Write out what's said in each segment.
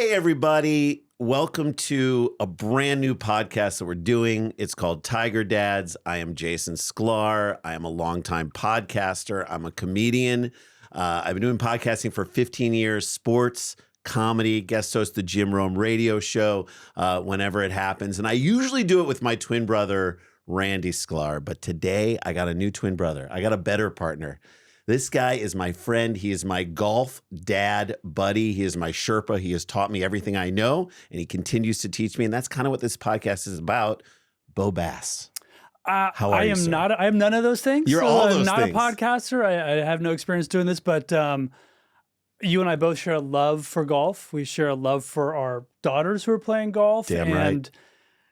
Hey, everybody. Welcome to a brand new podcast that we're doing. It's called Tiger Dads. I am Jason Sklar. I am a longtime podcaster. I'm a comedian. I've been doing podcasting for 15 years, sports, comedy, guest host the Jim Rome radio show whenever it happens. And I usually do it with my twin brother, Randy Sklar. But today I got a new twin brother. I got a better partner. This guy is my friend. He is my golf dad buddy. He is my Sherpa. He has taught me everything I know, and he continues to teach me. And that's kind of what this podcast is about. Beau Bass. How are you, sir? I am none of those things. You're all those I'm not things. a podcaster. I have no experience doing this, but you and I both share a love for golf. We share a love for our daughters who are playing golf. Damn and, right.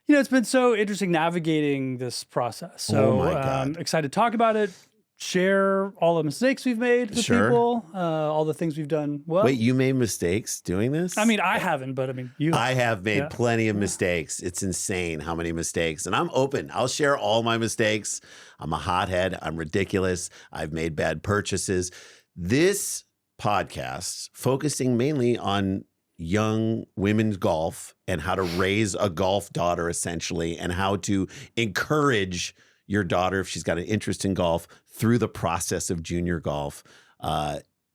you know, it's been so interesting navigating this process. So my God. Excited to talk about it. Share all the mistakes we've made with Sure. people, all the things we've done well. Wait, you made mistakes doing this? I mean, I haven't, but I mean, you. I have made plenty of mistakes. It's insane how many mistakes. And I'm open. I'll share all my mistakes. I'm a hothead. I'm ridiculous. I've made bad purchases. This podcast, focusing mainly on young women's golf and how to raise a golf daughter, essentially, and how to encourage your daughter, if she's got an interest in golf, through the process of junior golf,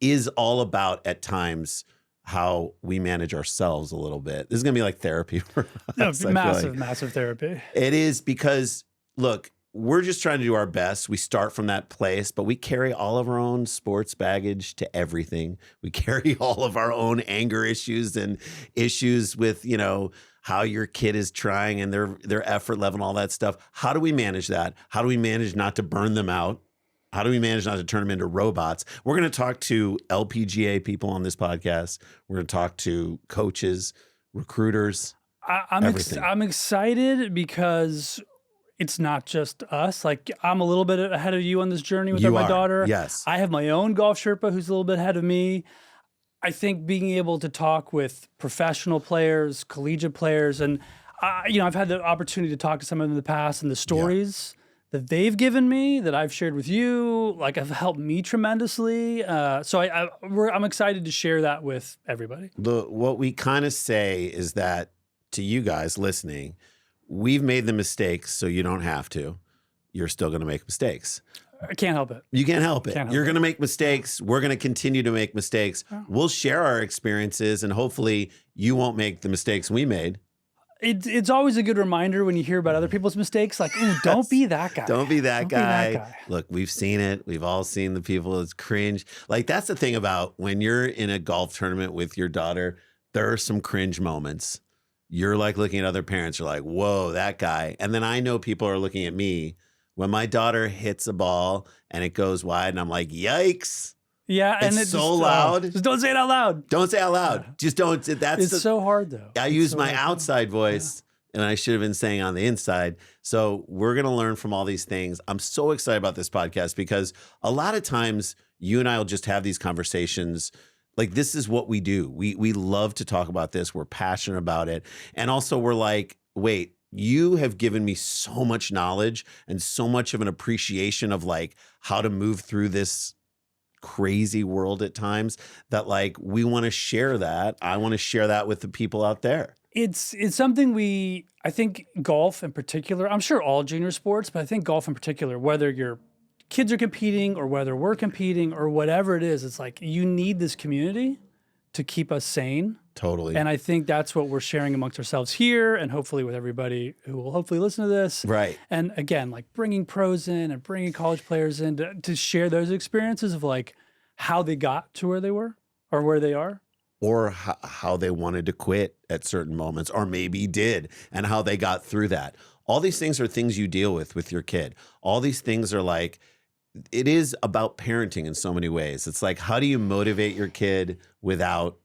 is all about, at times, how we manage ourselves a little bit. This is going to be like therapy for us. Massive therapy. It is because, look, we're just trying to do our best. We start from that place, but we carry all of our own sports baggage to everything. We carry all of our own anger issues and issues with, you know, how your kid is trying and their effort level and all that stuff. How do we manage that? How do we manage not to burn them out? How do we manage not to turn them into robots? We're going to talk to LPGA people on this podcast. We're going to talk to coaches, recruiters, everything. I'm excited because it's not just us. Like, I'm a little bit ahead of you on this journey with my daughter. Yes. I have my own golf Sherpa who's a little bit ahead of me. I think being able to talk with professional players, collegiate players, and you know, I've had the opportunity to talk to some of them in the past, and the stories that they've given me, that I've shared with you, like, have helped me tremendously. So I'm excited to share that with everybody. What we kind of say is that to you guys listening, we've made the mistakes so you don't have to. You're still going to make mistakes. I can't help it. You can't help it. You're going to make mistakes. We're going to continue to make mistakes. Oh. We'll share our experiences, and hopefully you won't make the mistakes we made. It's always a good reminder when you hear about other people's mistakes, like, ooh, don't be that guy. Don't be that guy. Be that guy. Look, we've seen it. We've all seen the people. It's cringe. Like, that's the thing about when you're in a golf tournament with your daughter, there are some cringe moments. You're like looking at other parents. You're like, whoa, that guy. And then I know people are looking at me when my daughter hits a ball and it goes wide, and I'm like, yikes. Yeah, and it's so loud. Just don't say it out loud. Don't say it out loud. Yeah. Just don't. It's so hard, though. I use my outside voice, and I should have been saying on the inside. So we're going to learn from all these things. I'm so excited about this podcast because a lot of times you and I will just have these conversations. Like, this is what we do. We love to talk about this. We're passionate about it. And also we're like, wait, you have given me so much knowledge and so much of an appreciation of, like, how to move through this crazy world at times that, like, we want to share that. I want to share that with the people out there. It's something I think golf in particular, I'm sure all junior sports, but I think golf in particular, whether your kids are competing or whether we're competing or whatever it is, it's like you need this community to keep us sane. Totally. And I think that's what we're sharing amongst ourselves here, and hopefully with everybody who will hopefully listen to this. Right. And again, like, bringing pros in and bringing college players in to share those experiences of, like, how they got to where they were or where they are. Or how they wanted to quit at certain moments, or maybe did, and how they got through that. All these things are things you deal with your kid. All these things are like, it is about parenting in so many ways. It's like, how do you motivate your kid without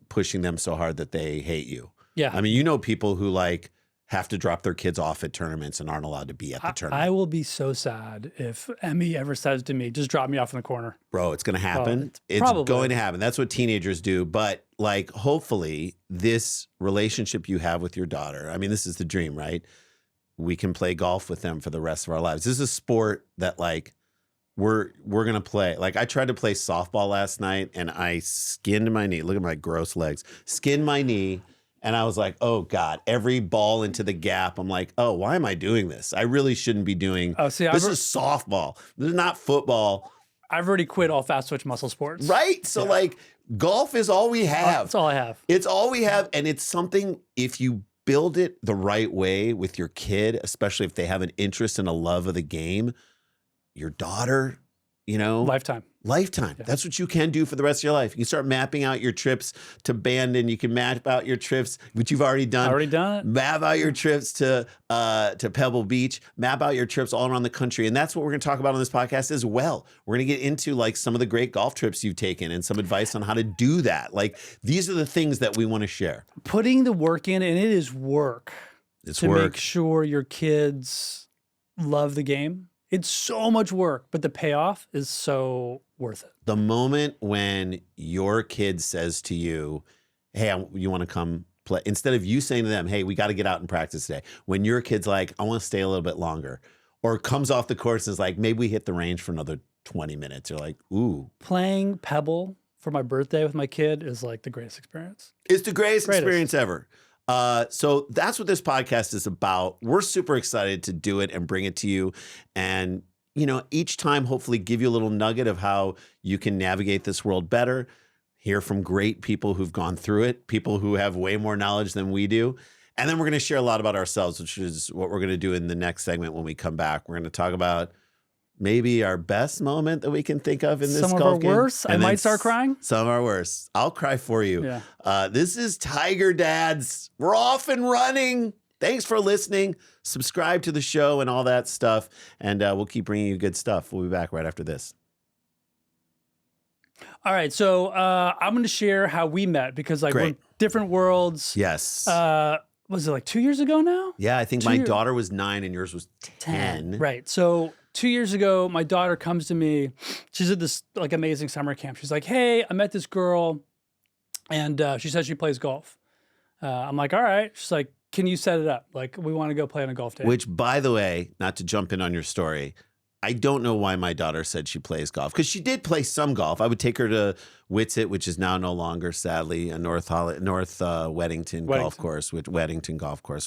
pushing them so hard that they hate you? Yeah. I mean, you know, people who, like, have to drop their kids off at tournaments and aren't allowed to be at the tournament. I will be so sad if Emmy ever says to me, just drop me off in the corner. Bro, it's going to happen. It's probably going to happen. That's what teenagers do. But, like, hopefully this relationship you have with your daughter, I mean, this is the dream, right? We can play golf with them for the rest of our lives. This is a sport that, like, we're going to play. Like, I tried to play softball last night and I skinned my knee. Look at my gross legs. Skinned my knee And I was like, oh God, every ball into the gap. I'm like, oh, why am I doing this? I really shouldn't be doing, this is softball. This is not football. I've already quit all fast twitch muscle sports. Right? So like golf is all we have. That's all I have. It's all we have. And it's something, if you build it the right way with your kid, especially if they have an interest and a love of the game, your daughter, you know, Lifetime. Yeah. That's what you can do for the rest of your life. You can start mapping out your trips to Bandon. You can map out your trips, which you've already done. Already done it. Map out your trips to Pebble Beach. Map out your trips all around the country. And that's what we're going to talk about on this podcast as well. We're going to get into like some of the great golf trips you've taken and some advice on how to do that. Like these are the things that we want to share. Putting the work in, and it is work. It's to work. make sure your kids love the game. It's so much work, but the payoff is so worth it. The moment when your kid says to you, hey, you want to come play? Instead of you saying to them, hey, we got to get out and practice today. When your kid's like, I want to stay a little bit longer. Or comes off the course and is like, maybe we hit the range for another 20 minutes. You're like, ooh. Playing Pebble for my birthday with my kid is like the greatest experience. It's the greatest experience ever. So that's what this podcast is about. We're super excited to do it and bring it to you. And, you know, each time, hopefully give you a little nugget of how you can navigate this world better, hear from great people who've gone through it, people who have way more knowledge than we do. And then we're going to share a lot about ourselves, which is what we're going to do in the next segment when we come back. We're going to talk about maybe our best moment that we can think of in this golf game. Some of our worst. I might start crying. Some of our worst. I'll cry for you. Yeah. This is Tiger Dads. We're off and running. Thanks for listening. Subscribe to the show and all that stuff. And we'll keep bringing you good stuff. We'll be back right after this. All right. So I'm going to share how we met because like we're different worlds. Yes. Was it like 2 years ago now? Yeah. I think my daughter was 9 and yours was 10. Right. So 2 years ago, my daughter comes to me. She's at this like amazing summer camp. She's like, hey, I met this girl and she says she plays golf. I'm like, all right. She's like, can you set it up? Like, we want to go play on a golf day. Which, by the way, not to jump in on your story, I don't know why my daughter said she plays golf because she did play some golf. I would take her to Whitsett, which is now no longer, sadly, a North Weddington golf course,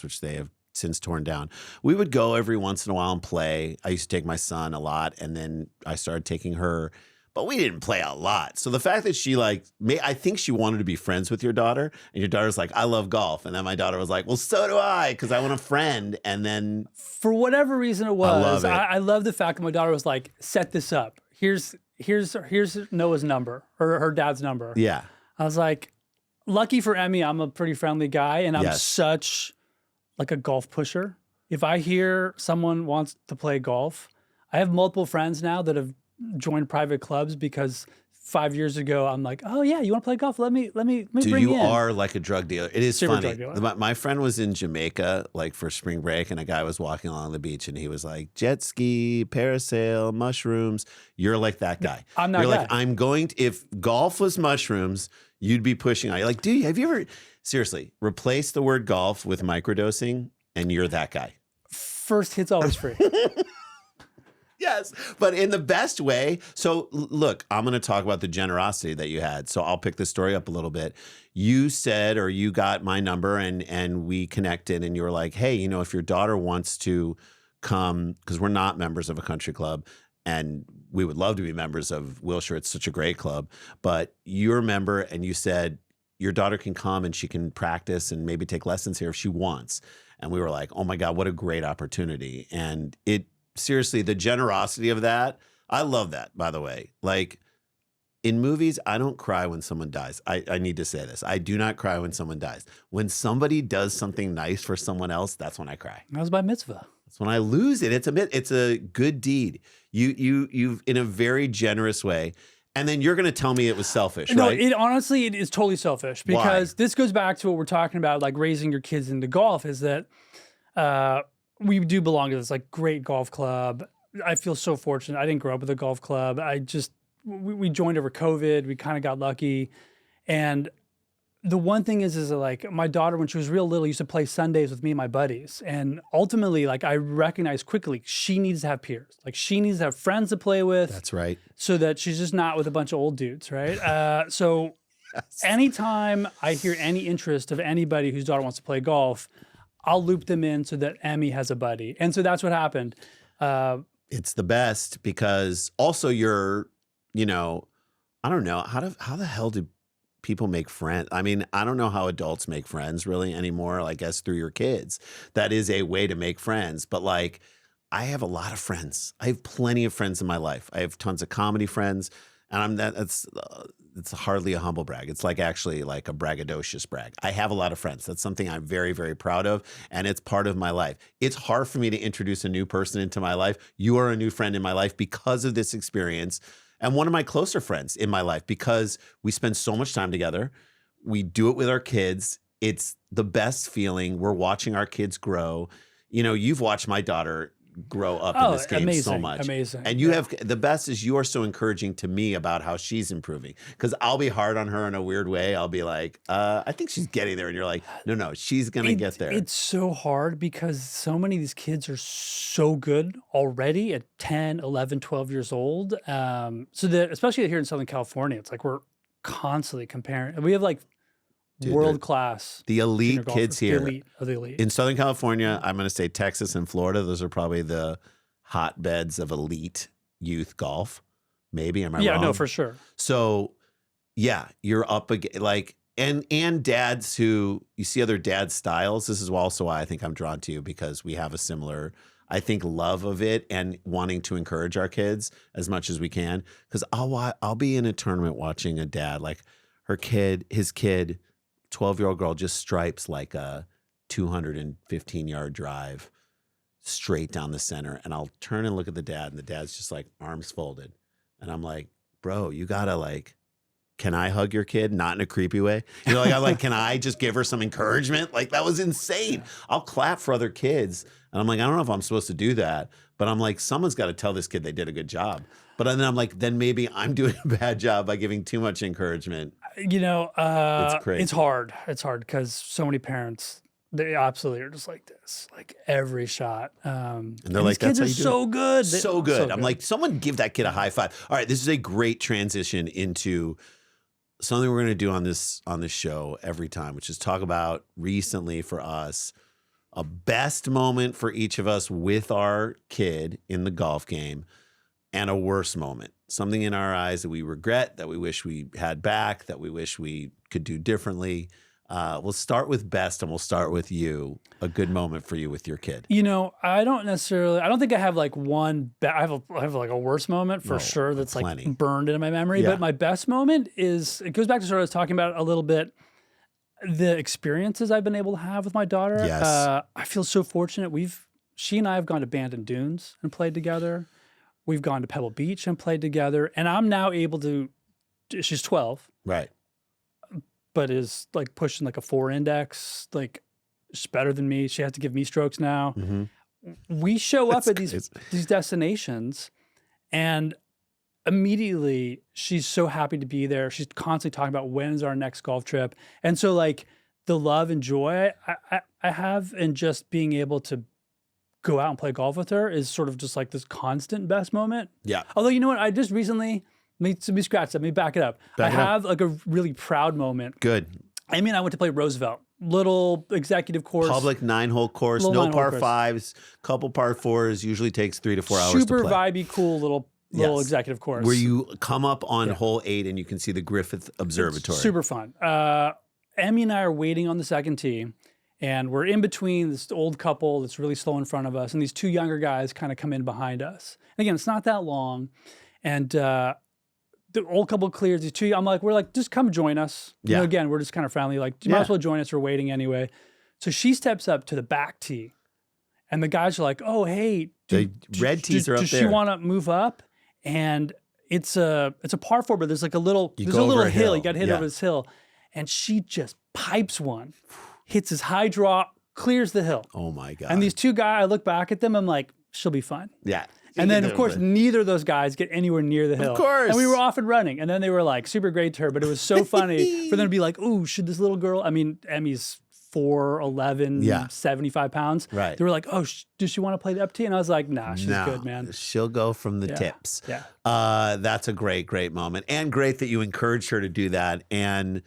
which they have since torn down. We would go every once in a while and play. I used to take my son a lot, and then I started taking her, but we didn't play a lot. So the fact that she I think she wanted to be friends with your daughter, and your daughter's like, I love golf. And then my daughter was like, well, so do I, because I want a friend. And then for whatever reason it was, I love the fact that my daughter was like, set this up. Here's Noah's number, her dad's number. Yeah. I was like, lucky for Emmy, I'm a pretty friendly guy, and I'm such like a golf pusher. If I hear someone wants to play golf, I have multiple friends now that have joined private clubs because 5 years ago, I'm like, oh yeah, you want to play golf? Let me bring you in. You are like a drug dealer. It is Super funny. My friend was in Jamaica like for spring break, and a guy was walking along the beach, and he was like, jet ski, parasail, mushrooms. You're like that guy. I'm not. You're like, I'm going to. If golf was mushrooms, you'd be pushing on. You're like, dude, have you ever seriously replace the word golf with microdosing, and you're that guy. First hit's always free. Yes, but in the best way. So look, I'm going to talk about the generosity that you had. So I'll pick this story up a little bit. You said, or you got my number and we connected, and you were like, hey, you know, if your daughter wants to come, because we're not members of a country club, and we would love to be members of Wilshire. It's such a great club. But you're a member, and you said your daughter can come and she can practice and maybe take lessons here if she wants. And we were like, oh my God, what a great opportunity. And seriously, the generosity of that, I love that, by the way. Like in movies, I don't cry when someone dies. I need to say this. I do not cry when someone dies. When somebody does something nice for someone else, that's when I cry. That was by mitzvah. That's when I lose it. It's a good deed. You've in a very generous way. And then you're going to tell me it was selfish, right? No, honestly, it is totally selfish because this goes back to what we're talking about, like raising your kids into golf, is that we do belong to this like great golf club. I feel so fortunate. I didn't grow up with a golf club. We joined over COVID. We kind of got lucky. And the one thing is like my daughter, when she was real little, used to play Sundays with me and my buddies. And ultimately, like I recognized quickly, she needs to have peers. Like she needs to have friends to play with. That's right. So that she's just not with a bunch of old dudes, right? So Anytime I hear any interest of anybody whose daughter wants to play golf, I'll loop them in so that Emmy has a buddy. And so that's what happened. It's the best because also you're, you know, I don't know, how the hell do people make friends? I mean, I don't know how adults make friends really anymore, I guess through your kids. That is a way to make friends. But like, I have a lot of friends. I have plenty of friends in my life. I have tons of comedy friends. And it's hardly a humble brag. It's like actually like a braggadocious brag. I have a lot of friends. That's something I'm very, very proud of. And it's part of my life. It's hard for me to introduce a new person into my life. You are a new friend in my life because of this experience. And one of my closer friends in my life because we spend so much time together. We do it with our kids. It's the best feeling. We're watching our kids grow. You know, you've watched my daughter grow up in this game so much. Amazing. And you have the best is you are so encouraging to me about how she's improving. Because I'll be hard on her in a weird way. I'll be like, I think she's getting there. And you're like, no, she's going to get there. It's so hard because so many of these kids are so good already at 10, 11, 12 years old. So that, especially here in Southern California, it's like we're constantly comparing. We have like world class. The elite kids here. The elite. In Southern California, I'm going to say Texas and Florida. Those are probably the hotbeds of elite youth golf. Maybe. Am I wrong? Yeah, no, for sure. So yeah, you're up against like, and dads who, you see other dad styles. This is also why I think I'm drawn to you because we have a similar, I think, love of it and wanting to encourage our kids as much as we can. Because I'll be in a tournament watching a dad, like his kid, 12-year-old girl just stripes like a 215-yard drive straight down the center. And I'll turn and look at the dad, and the dad's just like arms folded. And I'm like, bro, you gotta like, can I hug your kid? Not in a creepy way. You know, like I'm like, can I just give her some encouragement? Like that was insane. I'll clap for other kids. And I'm like, I don't know if I'm supposed to do that. But I'm like, someone's got to tell this kid they did a good job. But then I'm like, then maybe I'm doing a bad job by giving too much encouragement. You know, it's crazy. It's hard. It's hard because so many parents, they absolutely are just like this, like every shot. And they're like, these kids are so good. So good. I'm like, someone give that kid a high five. All right, this is a great transition into something we're going to do on this show every time, which is talk about recently for us a best moment for each of us with our kid in the golf game and a worst moment. Something in our eyes that we regret, that we wish we had back, that we wish we could do differently. We'll start with best, and we'll start with you. A good moment for you with your kid. You know, I don't think I have like one. I have like a worst moment for sure that's plenty. Like burned into my memory. Yeah. But my best moment it goes back to sort of I was talking about a little bit. The experiences I've been able to have with my daughter. Yes. I feel so fortunate. She and I have gone to Bandon Dunes and played together. We've gone to Pebble Beach and played together. And I'm now able to, she's 12. Right. But is like pushing like a 4 index. Like she's better than me. She has to give me strokes now. Mm-hmm. We show up at crazy. these destinations and immediately she's so happy to be there. She's constantly talking about when's our next golf trip. And so like the love and joy I have in just being able to go out and play golf with her is sort of just like this constant best moment. Yeah. Although, you know what? I just recently, let me scratch that. Let me back it up. I have like a really proud moment. Good. I mean, I went to play Roosevelt. Little executive course. Public 9-hole course, no par 5s, couple par 4s, usually takes 3 to 4 hours to play. Super vibey, cool little executive course. Where you come up on hole 8 and you can see the Griffith Observatory. It's super fun. Emmy and I are waiting on the second tee, and we're in between this old couple that's really slow in front of us, and these 2 younger guys kind of come in behind us. And again, it's not that long, and the old couple clears these 2. We're like, just come join us. Yeah. You know, again, we're just kind of friendly. Like, you might as well join us. We're waiting anyway. So she steps up to the back tee, and the guys are like, "Oh, hey, the red tees are up there. Does she want to move up?" And it's a par 4, but there's like a little hill. You got to hit over this hill, and she just pipes one, hits his high draw, clears the hill. Oh my God! And these 2 guys, I look back at them, I'm like, she'll be fine. Yeah. And then, of course, neither of those guys get anywhere near the hill. Of course. And we were off and running. And then they were like super great to her, but it was so funny for them to be like, "Ooh, should this little girl?" I mean, Emmy's 4'11", Yeah. 75 pounds. Right. They were like, oh, does she want to play the FT? And I was like, nah, she's good, man. She'll go from the Yeah. tips. Yeah. That's a great, great moment. And great that you encouraged her to do that. And,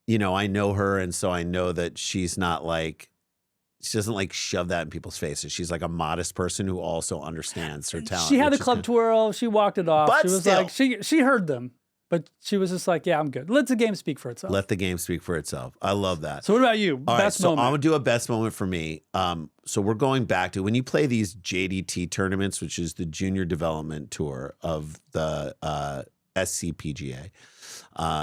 you know, I know her. And so I know that she's not like, she doesn't like shove that in people's faces. She's like a modest person who also understands her talent. She had the club twirl. She walked it off. But she was still. like, she heard them. But she was just like, yeah, I'm good. Let the game speak for itself. Let the game speak for itself. I love that. So what about you? All right, Best so moment. I'm going to do a best moment for me. So we're going back to when you play these JDT tournaments, which is the Junior Development Tour of the SCPGA,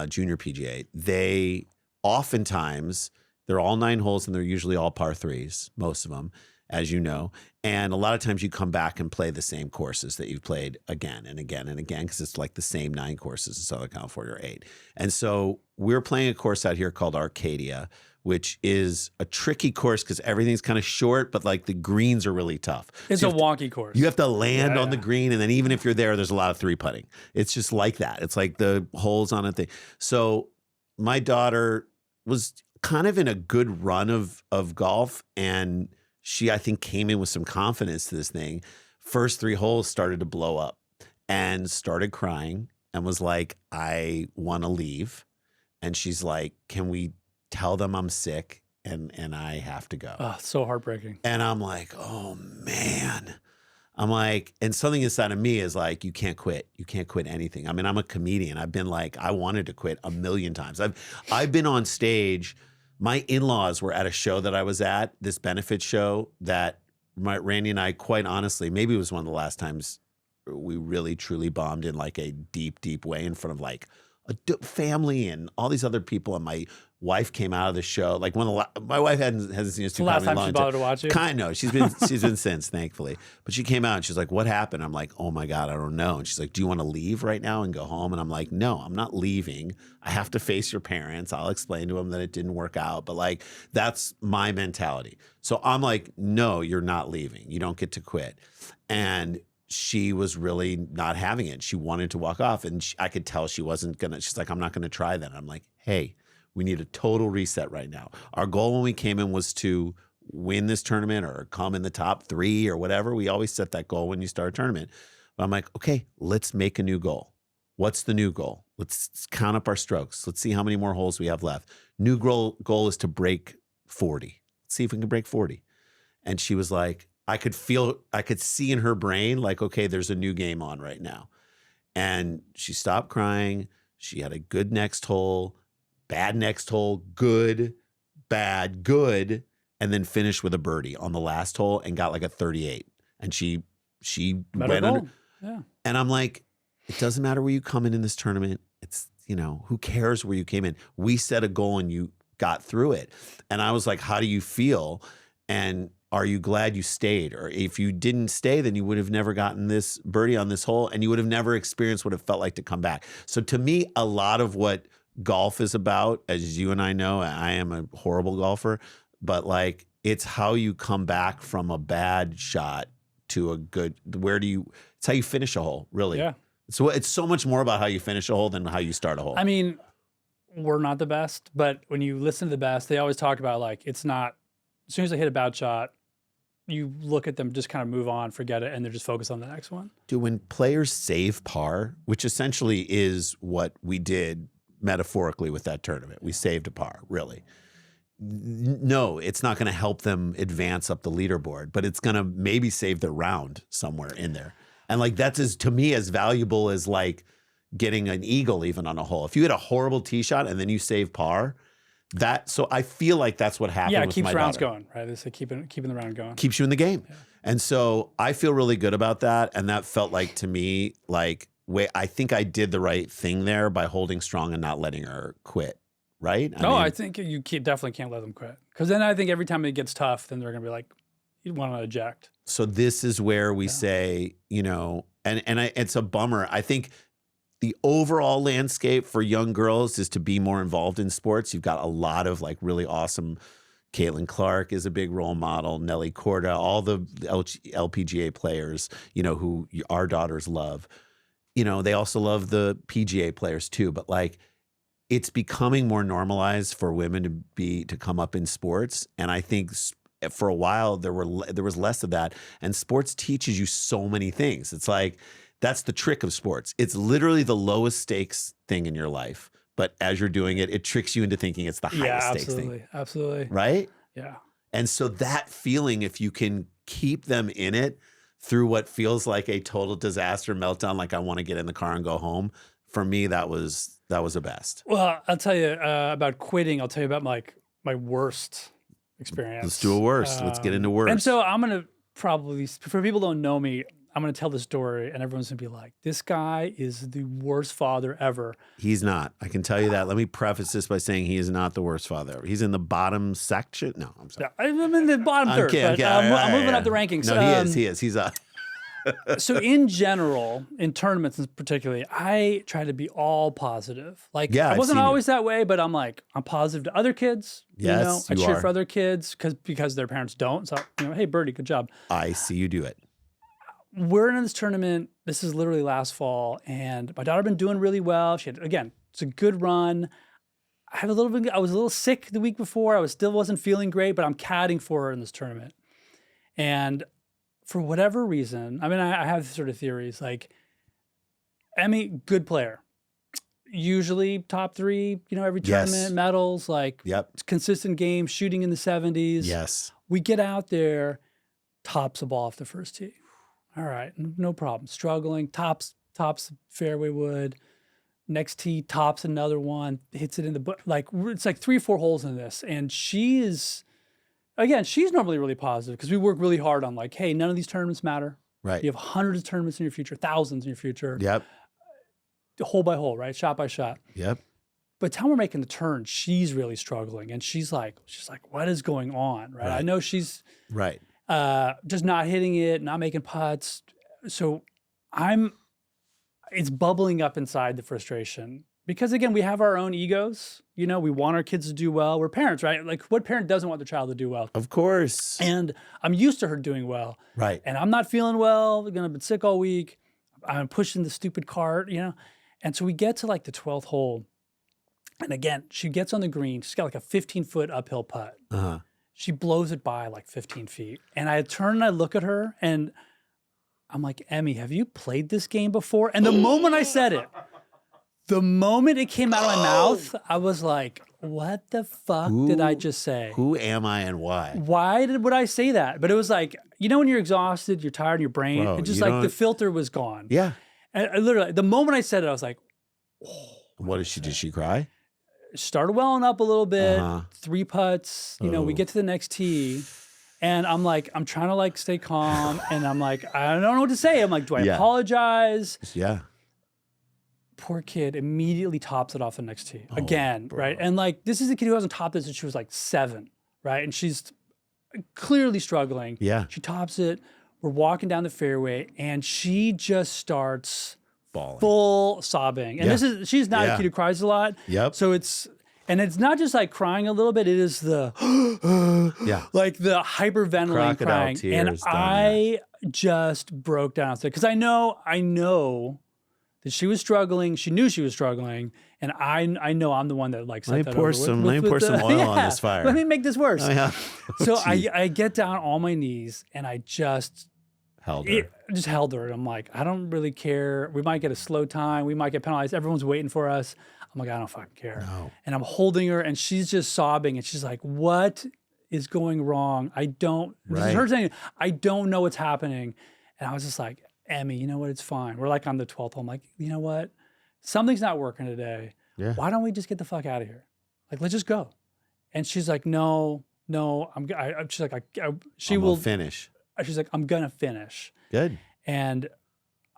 Junior PGA. They oftentimes, they're all 9 holes and they're usually all par 3s, most of them, as you know. And a lot of times you come back and play the same courses that you've played again and again and again because it's like the same 9 courses in Southern California or 8. And so we're playing a course out here called Keida, which is a tricky course because everything's kind of short, but like the greens are really tough. It's so a wonky course. You have to land on the green, and then even if you're there's a lot of 3-putting. It's just like that. It's like the holes on a thing. So my daughter was kind of in a good run of golf, and she, I think, came in with some confidence to this thing. First 3 holes started to blow up and started crying and was like, I want to leave. And she's like, can we tell them I'm sick and I have to go? Oh, so heartbreaking. And I'm like, oh, man. I'm like, and something inside of me is like, you can't quit. You can't quit anything. I mean, I'm a comedian. I've been like, I wanted to quit a million times. I've been on stage. My in-laws were at a show that I was at, this benefit show that Randy and I, quite honestly, maybe it was one of the last times we really truly bombed in like a deep, deep way in front of like a family and all these other people. And my wife came out of the show. Like my wife hasn't seen us do the last comedy time she bothered to watch you? Kind of. She's been since, thankfully. But she came out and she's like, what happened? I'm like, oh my God, I don't know. And she's like, do you want to leave right now and go home? And I'm like, no, I'm not leaving. I have to face your parents. I'll explain to them that it didn't work out. But like, that's my mentality. So I'm like, no, you're not leaving. You don't get to quit. And she was really not having it. She wanted to walk off, and I could tell she wasn't gonna. She's like, I'm not gonna try that. I'm like, hey, we need a total reset right now. Our goal when we came in was to win this tournament or come in the top 3 or whatever. We always set that goal when you start a tournament. But I'm like, okay, let's make a new goal. What's the new goal? Let's count up our strokes. Let's see how many more holes we have left. New goal is to break 40. Let's see if we can break 40. And she was like, I could see in her brain, like, okay, there's a new game on right now. And she stopped crying. She had a good next hole, bad next hole, good, bad, good, and then finished with a birdie on the last hole and got like a 38. And she went under. Yeah. And I'm like, it doesn't matter where you come in this tournament. It's, who cares where you came in? We set a goal and you got through it. And I was like, how do you feel? And are you glad you stayed? Or if you didn't stay, then you would have never gotten this birdie on this hole, and you would have never experienced what it felt like to come back. So to me, a lot of what golf is about, as you and I know, I am a horrible golfer, but like, it's how you come back from a bad shot to a good, it's how you finish a hole, really. Yeah. So it's so much more about how you finish a hole than how you start a hole. I mean, we're not the best, but when you listen to the best, they always talk about like, it's not, as soon as they hit a bad shot, you look at them, just kind of move on, forget it, and they're just focused on the next one. Dude, when players save par, which essentially is what we did metaphorically with that tournament, we saved a par, really. No, it's not going to help them advance up the leaderboard, but it's going to maybe save their round somewhere in there. And like, that's to me as valuable as like getting an eagle even on a hole. If you hit a horrible tee shot and then you save par, so I feel like that's what happened. Yeah, it with keeps my rounds daughter. going, right? They say keeping the round going. Keeps you in the game. Yeah. And so I feel really good about that. And that felt like to me, like, I think I did the right thing there by holding strong and not letting her quit. Right? I think you definitely can't let them quit. Because then I think every time it gets tough, then they're going to be like, you want to eject. So this is where we say, it's a bummer. I think the overall landscape for young girls is to be more involved in sports. You've got a lot of like really awesome. Caitlin Clark is a big role model. Nelly Korda, all the LPGA players, who our daughters love. They also love the PGA players too. But like, it's becoming more normalized for women to come up in sports. And I think for a while there was less of that. And sports teaches you so many things. It's like, that's the trick of sports. It's literally the lowest stakes thing in your life. But as you're doing it, it tricks you into thinking it's the highest stakes thing. Absolutely. Right? Yeah. And so that feeling, if you can keep them in it through what feels like a total disaster meltdown, like I want to get in the car and go home, for me, that was the best. Well, I'll tell you about quitting. I'll tell you about my worst experience. Let's do a worst. Let's get into worst. And so I'm going to probably, for people who don't know me, I'm going to tell the story and everyone's going to be like, this guy is the worst father ever. He's not. I can tell you that. Let me preface this by saying he is not the worst father ever. He's in the bottom section. No, I'm sorry. Yeah, I'm in the bottom third, but I'm moving up the rankings. No, he is. He's up. So in general, in tournaments particularly, I try to be all positive. Like, yeah, I wasn't always that way, but I'm like, I'm positive to other kids. Yes, I cheer for other kids because their parents don't. So, hey, Birdie, good job. I see you do it. We're in this tournament. This is literally last fall, and my daughter had been doing really well. She had, again, it's a good run. I was a little sick the week before. I still wasn't feeling great, but I'm caddying for her in this tournament. And for whatever reason, I mean, I have sort of theories, like, Emmy, good player. Usually top 3, every tournament, medals, like, consistent game, shooting in the 70s. Yes. We get out there, tops the ball off the first tee. All right, no problem. Struggling, tops fairway wood. Next tee, tops another one, hits it in the, like, it's like 3 or 4 holes in this. And she's normally really positive because we work really hard on, like, hey, none of these tournaments matter. Right. You have hundreds of tournaments in your future, thousands in your future. Yep. Hole by hole, right? Shot by shot. Yep. But the time we're making the turn, she's really struggling. And she's like, what is going on? Right. I know she's just not hitting it, not making putts. So it's bubbling up inside, the frustration. Because again, we have our own egos. We want our kids to do well. We're parents, right? Like, what parent doesn't want their child to do well? Of course. And I'm used to her doing well. Right. And I'm not feeling well. I've been sick all week. I'm pushing the stupid cart, And so we get to like the 12th hole. And again, she gets on the green. She's got like a 15-foot uphill putt. Uh-huh. She blows it by like 15 feet. And I turn and I look at her and I'm like, Emmy, have you played this game before? And the moment I said it, the moment it came out of my mouth, I was like, what the fuck did I just say? Who am I and why? Why would I say that? But it was like, when you're exhausted, you're tired in your brain, Bro, it just like the filter was gone. Yeah. And I literally, the moment I said it, I was like, oh. What did she cry? Started welling up a little bit, 3 putts, we get to the next tee. And I'm like, I'm trying to like stay calm. And I'm like, I don't know what to say. I'm like, do I apologize? Yeah. Poor kid immediately tops it off the next tee again, right? And like, this is a kid who hasn't topped this since she was like 7, right? And she's clearly struggling. Yeah. She tops it. We're walking down the fairway and she just starts bawling, full sobbing. And she's not a kid who cries a lot. Yep. So it's not just like crying a little bit. It is the, like the hyperventilating crying. And I just broke down because I know that she was struggling. She knew she was struggling, and I know I'm the one that like set that over. Let me pour some oil on this fire. Let me make this worse. Oh, yeah. So I get down on my knees and I just held her. And I'm like, I don't really care. We might get a slow time. We might get penalized. Everyone's waiting for us. I'm like, I don't fucking care. No. And I'm holding her, and she's just sobbing, and she's like, what is going wrong? This is her saying, I don't know what's happening. And I was just like, Emmy, you know what? It's fine. We're like on the 12th hole. I'm like, you know what? Something's not working today. Yeah. Why don't we just get the fuck out of here? Like, let's just go. And she's like, no. She's like, she will finish. She's like, I'm gonna finish. Good. And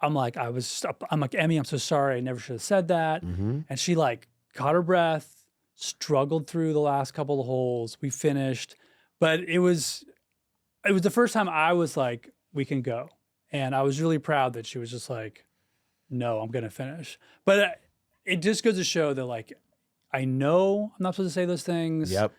I'm like, Emmy, I'm so sorry. I never should have said that. Mm-hmm. And she like caught her breath, struggled through the last couple of holes. We finished, but it was the first time I was like, we can go. And I was really proud that she was just like, no, I'm going to finish. But it just goes to show that, like, I know I'm not supposed to say those things. Yep.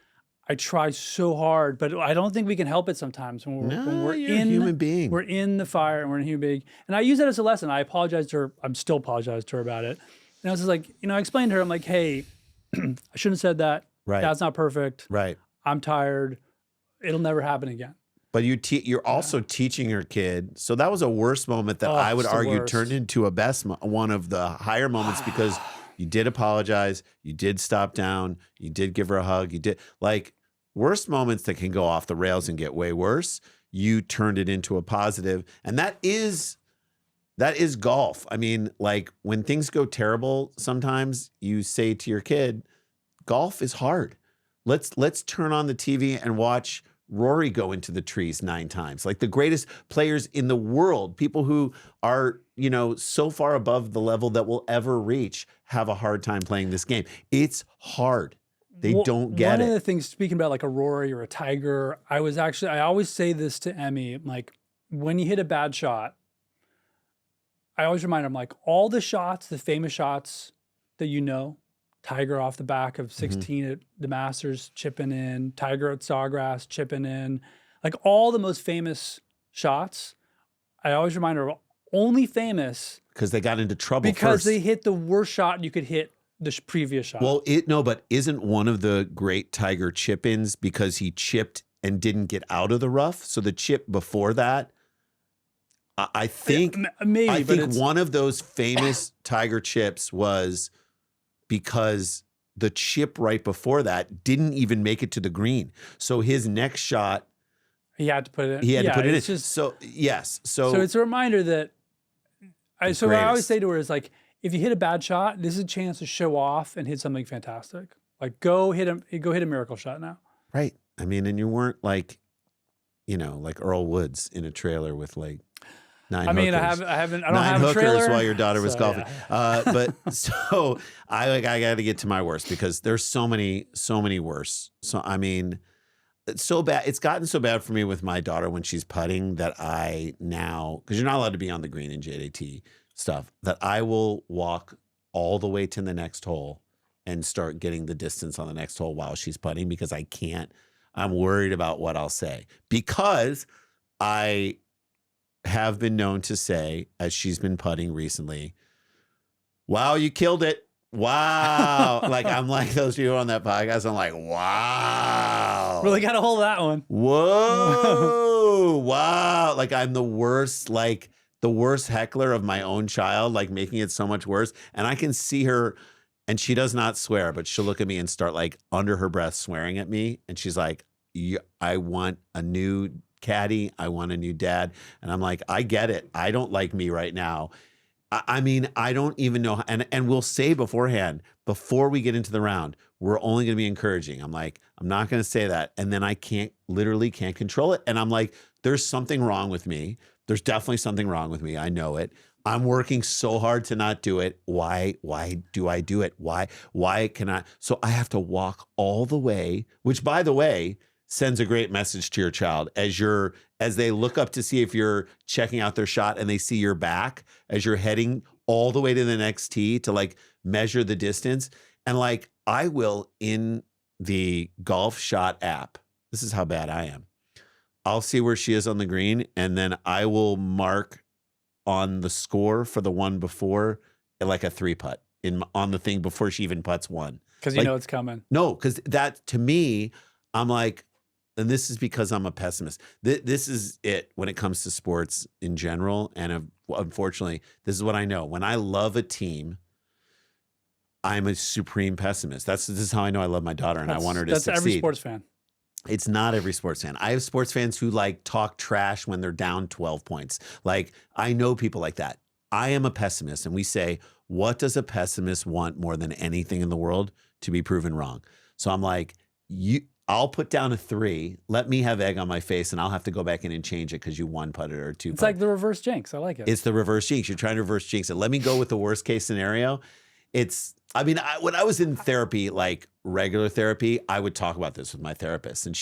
I try so hard, but I don't think we can help it sometimes when we're you're a human being. We're in the fire and we're a human being. And I use that as a lesson. I apologized to her. I'm still apologized to her about it. And I was just like, I explained to her, I'm like, hey, I shouldn't have said that. Right. That's not perfect. Right. I'm tired. It'll never happen again. But you're also teaching your kid. So that was a worse moment that I would argue turned into a one of the higher moments because you did apologize. You did stop down. You did give her a hug. You did like worst moments that can go off the rails and get way worse. You turned it into a positive. And that is golf. I mean, like when things go terrible, sometimes you say to your kid, golf is hard. Let's turn on the TV and watch Rory go into the trees 9 times. Like the greatest players in the world, people who are, so far above the level that we'll ever reach, have a hard time playing this game. It's hard. They don't get it. One of the things, speaking about like a Rory or a Tiger, I always say this to Emmy, like when you hit a bad shot, I always remind him like all the shots, the famous shots that Tiger off the back of 16 at the Masters, chipping in, Tiger at Sawgrass, chipping in, like all the most famous shots. I always remind her only famous because they got into trouble because they hit the worst shot you could hit the previous shot. Well, but isn't one of the great Tiger chip-ins because he chipped and didn't get out of the rough? So the chip before that, I think one of those famous Tiger chips was because the chip right before that didn't even make it to the green. So his next shot, he had to put it in. He had to put it in. Just, so yes. So it's a reminder that what I always say to her is like, if you hit a bad shot, this is a chance to show off and hit something fantastic. Like go hit a miracle shot now. Right. I mean, and you weren't like, like Earl Woods in a trailer with like 9 hookers. I don't have a trailer. 9 hookers while your daughter was golfing. Yeah. But so I got to get to my worst because there's so many worse. So, I mean, it's so bad. It's gotten so bad for me with my daughter when she's putting that I now, because you're not allowed to be on the green in JDT stuff, that I will walk all the way to the next hole and start getting the distance on the next hole while she's putting because I can't. I'm worried about what I'll say because I have been known to say, as she's been putting recently, wow, you killed it. Wow. Like, I'm like those people on that podcast. I'm like, wow. Really got a hold of that one. Whoa. Wow. Like, I'm the worst heckler of my own child, like making it so much worse. And I can see her, and she does not swear, but she'll look at me and start like under her breath swearing at me. And she's like, I want a new caddy. I want a new dad. And I'm like, I get it. I don't like me right now. I mean, I don't even know. And we'll say beforehand, before we get into the round, we're only going to be encouraging. I'm like, I'm not going to say that. And then I literally can't control it. And I'm like, there's something wrong with me. There's definitely something wrong with me. I know it. I'm working so hard to not do it. Why do I do it? Why can I? So I have to walk all the way, which, by the way, sends a great message to your child as they look up to see if you're checking out their shot and they see your back as you're heading all the way to the next tee to like measure the distance. And like, I will in the golf shot app, this is how bad I am. I'll see where she is on the green and then I will mark on the score for the one before like a 3-putt on the thing before she even putts one. Because you know it's coming. No, because that to me, I'm like, and this is because I'm a pessimist. This is it when it comes to sports in general. And unfortunately, this is what I know. When I love a team, I'm a supreme pessimist. This is how I know I love my daughter and I want her to succeed. That's every sports fan. It's not every sports fan. I have sports fans who like talk trash when they're down 12 points. Like I know people like that. I am a pessimist. And we say, what does a pessimist want more than anything in the world? To be proven wrong. So I'm like, I'll put down a 3. Let me have egg on my face, and I'll have to go back in and change it because you 1-putted or 2-putted. It's like the reverse jinx. I like it. It's the reverse jinx. You're trying to reverse jinx it. Let me go with the worst case scenario. When I was in therapy, like regular therapy, I would talk about this with my therapist. And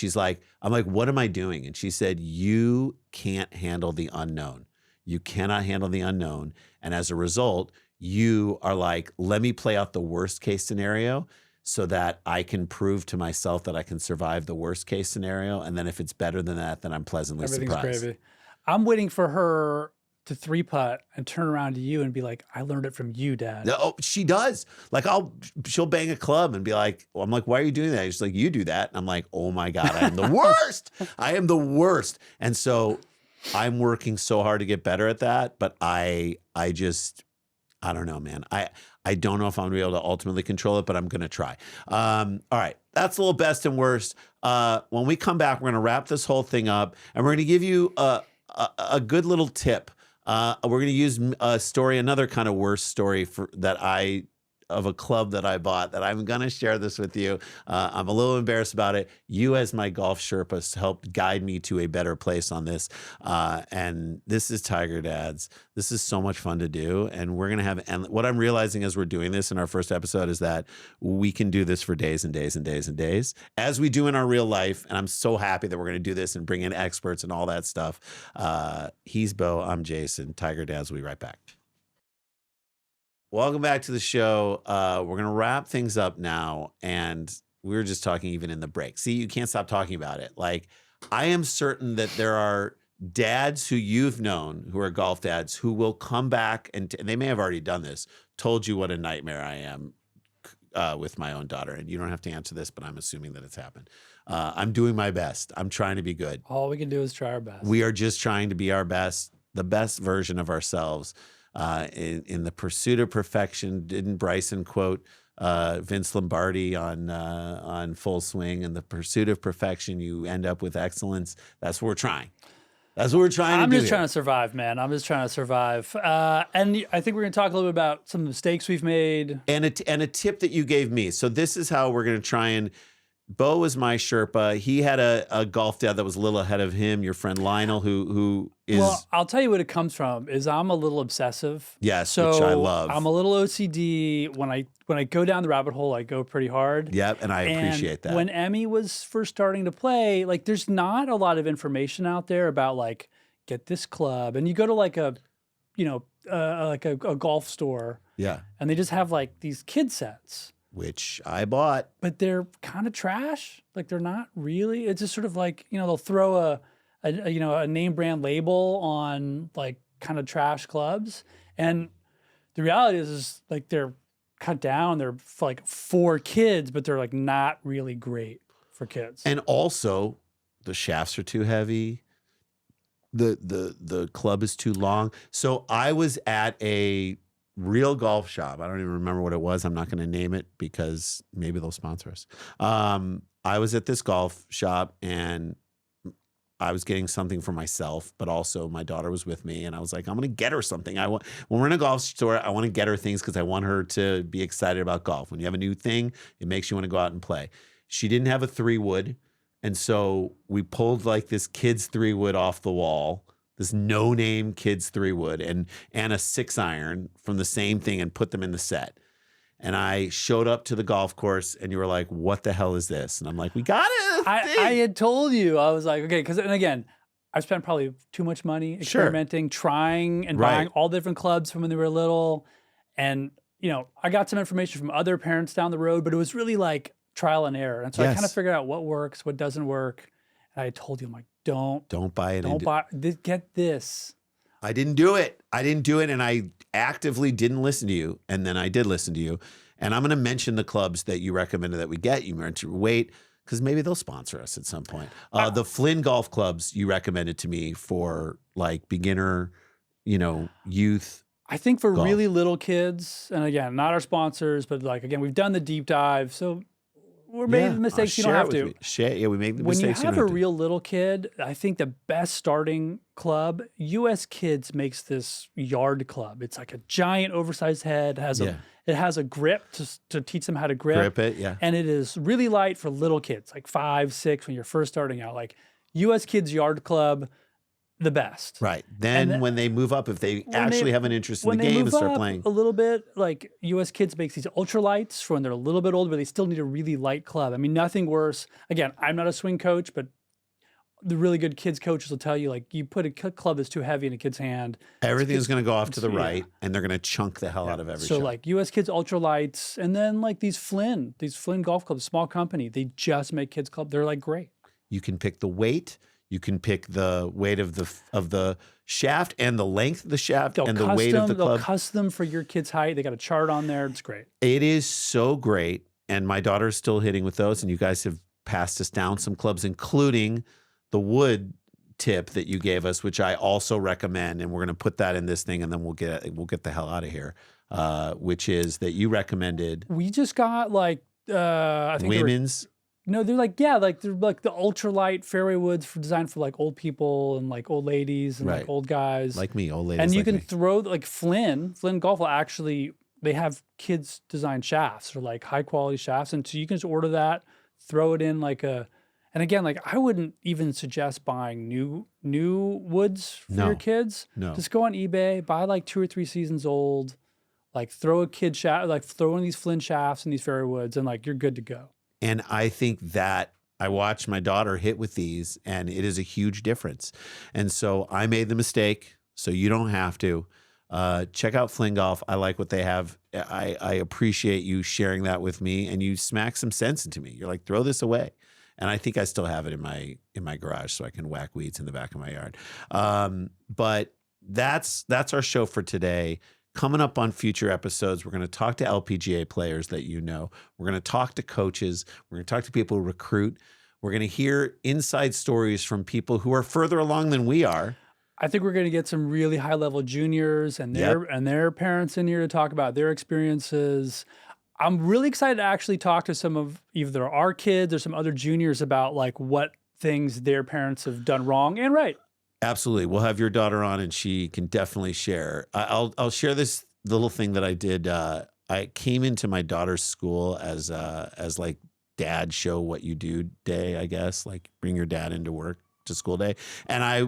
I'm like, what am I doing? And she said, you can't handle the unknown. You cannot handle the unknown. And as a result, you are like, let me play out the worst case scenario so that I can prove to myself that I can survive the worst case scenario. And then if it's better than that, then I'm pleasantly surprised. Everything's gravy. I'm waiting for her to 3-putt and turn around to you and be like, I learned it from you, Dad. No, she does. Like she'll bang a club and be like, well, I'm like, why are you doing that? She's like, you do that. And I'm like, oh my God, I am the worst. I am the worst. And so I'm working so hard to get better at that. But I don't know, man. I don't know if I'm gonna be able to ultimately control it, but I'm gonna try. All right, that's a little best and worst. When we come back, we're gonna wrap this whole thing up, and we're gonna give you a good little tip. We're gonna use a story, another kind of worst story of a club that I bought that I'm going to share this with you. I'm a little embarrassed about it. You as my golf Sherpa helped guide me to a better place on this. And this is Tiger Dads. This is so much fun to do. And we're going to have, and what I'm realizing as we're doing this in our first episode is that we can do this for days and days and days and days, as we do in our real life. And I'm so happy that we're going to do this and bring in experts and all that stuff. He's Beau. I'm Jason. Tiger Dads. We'll be right back. Welcome back to the show. We're going to wrap things up now. And we were just talking even in the break. See, you can't stop talking about it. Like, I am certain that there are dads who you've known who are golf dads who will come back and they may have already done this, told you what a nightmare I am with my own daughter. And you don't have to answer this, but I'm assuming that it's happened. I'm doing my best. I'm trying to be good. All we can do is try our best. We are just trying to be our best, the best version of ourselves. In the pursuit of perfection, didn't Bryson quote Vince Lombardi on Full Swing? In the pursuit of perfection, you end up with excellence. That's what we're trying. That's what we're trying to do. I'm just trying to survive, man. I'm just trying to survive. And I think we're going to talk a little bit about some mistakes we've made. And a tip that you gave me. So this is how we're going to try and. Beau was my Sherpa. He had a golf dad that was a little ahead of him. Your friend Lionel, who is. Well, I'll tell you what it comes from. Is I'm a little obsessive. Yes, so which I love. I'm a little OCD. When I go down the rabbit hole, I go pretty hard. Yep, and I appreciate that. When Emmy was first starting to play, like there's not a lot of information out there about like get this club, and you go to like a golf store. Yeah, and they just have like these kid sets. Which I bought. But they're kind of trash. Like they're not really. It's just sort of like, they'll throw a name brand label on like kind of trash clubs. And the reality is like they're cut down. They're like for kids, but they're like not really great for kids. And also the shafts are too heavy. The club is too long. So I was at a real golf shop. I don't even remember what it was. I'm not going to name it because maybe they'll sponsor us. I was at this golf shop and I was getting something for myself, but also my daughter was with me and I was like, I'm going to get her something. When we're in a golf store, I want to get her things because I want her to be excited about golf. When you have a new thing, it makes you want to go out and play. She didn't have a 3-wood. And so we pulled like this kid's 3-wood off the wall. This no-name kid's 3-wood and a 6-iron from the same thing and put them in the set. And I showed up to the golf course and you were like, what the hell is this? And I'm like, we got it. I had told you. I was like, okay, and again, I spent probably too much money experimenting, trying and buying all different clubs from when they were little. And, I got some information from other parents down the road, but it was really like trial and error. And so I kind of figured out what works, what doesn't work. And I told you, I'm like, don't buy it. Don't buy this. Get this. I didn't do it. And I actively didn't listen to you. And then I did listen to you. And I'm going to mention the clubs that you recommended that we get. You mentioned Wait, because maybe they'll sponsor us at some point. The Flynn golf clubs you recommended to me for like beginner, youth. I think for really little kids, and again, not our sponsors, but like, again, we've done the deep dive. So we're making the mistakes you don't have to. We make the mistakes. When you have a real little kid, I think the best starting club, US Kids makes this yard club. It's like a giant oversized head. It has a grip to teach them how to grip it, yeah. And it is really light for little kids, like 5, 6 when you're first starting out. Like US Kids Yard Club, the best. Right. Then when they move up, if they actually have an interest in the game and start playing a little bit, like US Kids makes these ultralights for when they're a little bit older, but they still need a really light club. I mean, nothing worse. Again, I'm not a swing coach, but the really good kids coaches will tell you, like, you put a club that's too heavy in a kid's hand, everything's going to go off to the right, and they're going to chunk the hell out of every shot. So like US Kids ultralights, and then like these Flynn golf clubs, small company, they just make kids club. They're like great. You can pick the weight. You can pick the weight of the shaft and the length of the shaft and the weight of the They'll club. custom for your kid's height. They got a chart on there. It's great. It is so great. And my daughter's still hitting with those. And you guys have passed us down some clubs, including the wood tip that you gave us, which I also recommend. And we're going to put that in this thing, and then we'll get the hell out of here. Which is that you recommended. We just got like I think women's. No, they're like they're like the ultralight fairway woods designed for like old people and like old ladies and like old guys like me, old ladies. And you like can me. throw like Flynn Golf will actually, they have kids design shafts or like high quality shafts, and so you can just order that, throw it in like a. And again, like I wouldn't even suggest buying new woods for your kids. No, just go on eBay, buy like 2 or 3 seasons old, like throw a kid shaft, like throw in these Flynn shafts and these fairway woods, and like you're good to go. And I think that I watched my daughter hit with these, and it is a huge difference. And so I made the mistake, so you don't have to. Check out Flynn Golf. I like what they have. I appreciate you sharing that with me, and you smack some sense into me. You're like, throw this away. And I think I still have it in my garage so I can whack weeds in the back of my yard. But that's our show for today. Coming up on future episodes, we're going to talk to LPGA players that you know. We're going to talk to coaches. We're going to talk to people who recruit. We're going to hear inside stories from people who are further along than we are. I think we're going to get some really high-level juniors and their parents in here to talk about their experiences. I'm really excited to actually talk to some of either our kids or some other juniors about like what things their parents have done wrong and right. Absolutely. We'll have your daughter on, and she can definitely share. I'll share this little thing that I did. I came into my daughter's school as like dad show what you do day, I guess, like bring your dad into work to school day. And I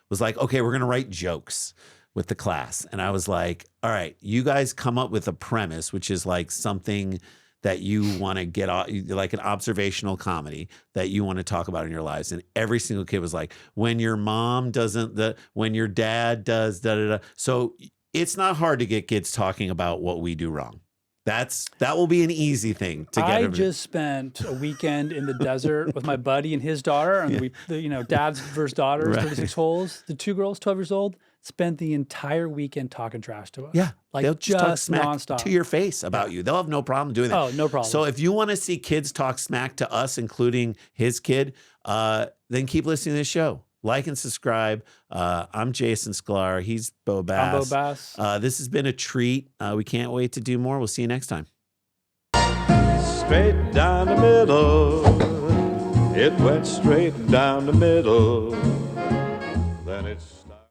was like, okay, we're going to write jokes with the class. And I was like, all right, you guys come up with a premise, which is like something that you want to get off, like an observational comedy that you want to talk about in your lives. And every single kid was like, when your mom doesn't, when your dad does, da da da. So it's not hard to get kids talking about what we do wrong. That will be an easy thing to get. I just spent a weekend in the desert with my buddy and his daughter, and dad's versus daughters, 36 holes. The 2 girls, 12 years old, spent the entire weekend talking trash to us. Yeah, like they'll just talk smack nonstop to your face about you. They'll have no problem doing that. Oh, no problem. So if you want to see kids talk smack to us, including his kid, then keep listening to this show. Like and subscribe. I'm Jason Sklar. He's Beau Bass. I'm Beau Bass. This has been a treat. We can't wait to do more. We'll see you next time. Straight down the middle. It went straight down the middle. Then it's